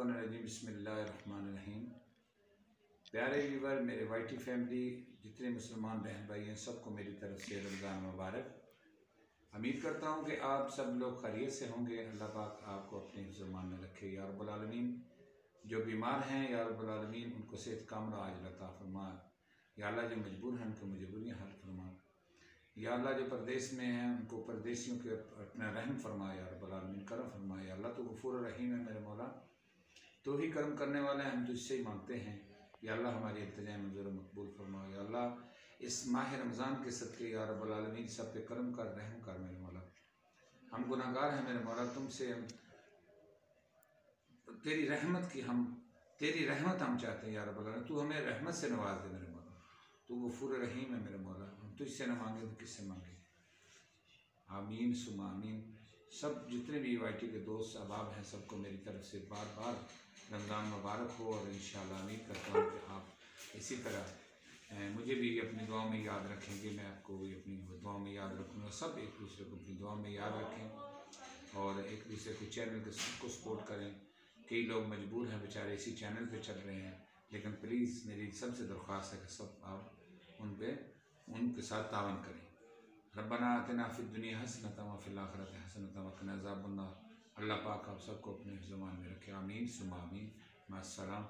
मिनश्शैतानिर्रजीम बिस्मिल्लाहिर्रहमानिर्रहीम। प्यारे व्यूवर, मेरे वाईटी फैमिली, जितने मुसलमान बहन भाई हैं, सबको मेरी तरफ से रमज़ान मुबारक। उम्मीद करता हूँ कि आप सब लोग खैरियत से होंगे। अल्लाह पाक आपको अपने ज़ुबान में रखे या रब्बुल आलमीन। जो बीमार हैं या रब्बुल आलमीन उनको सेहत कामला आज अता फरमा। या अल्लाह जो मजबूर हैं उनको मजबूरियाँ हल फरमा। या अल्लाह जो परदेश में हैं उनको परदेशियों के अपना रहम फरमा या रब्बुल आलमीन, करम फरमा। या अल्लाह तो गफूर रहीम है मेरे मौला, तो ही कर्म करने वाले हैं, हम तुझसे ही मांगते हैं। या अल्लाह हमारी इल्तिजा मंजूर मकबूल फरमा। या अल्लाह इस माह रमज़ान के सदक़े या रब्बुल आलमीन सब पे करम कर, रहम कर मेरे मौला। हम गुनाहगार हैं मेरे मौला, तुमसे हम तेरी रहमत हम चाहते हैं या रब्बुल आलमीन। तू हमें रहमत से नवाज दे मेरे मौला, तू गफूर रहीम है मेरे मौला। हम तुझसे न मांगे तो किससे मांगे। आमीन सुमा आमीन। सब जितने भी वाईटी के दोस्त अहबाब हैं, सबको मेरी तरफ से बार बार रमज़ान मुबारक हो। और इंशाअल्लाह उम्मीद करता हूँ कि आप इसी तरह मुझे भी अपनी दुआ में याद रखेंगे, मैं आपको भी अपनी दुआ में याद रखूँगा। सब एक दूसरे को अपनी दुआ में याद रखें और एक दूसरे को चैनल को सपोर्ट करें। कई लोग मजबूर हैं बेचारे, इसी चैनल पे चल रहे हैं, लेकिन प्लीज़ मेरी सबसे दरख्वास्त है कि सब आप उनके साथ तावन करें। रब्बना आतिना फिद दुनिया हसनतन व फिल आखिरति हसनतन व क़िना अज़ाबन्नार। अल्लाह पाक आप सबको अपने ज़ुबान में रखे। आमीन सुमा आमीन। मास्सलाम।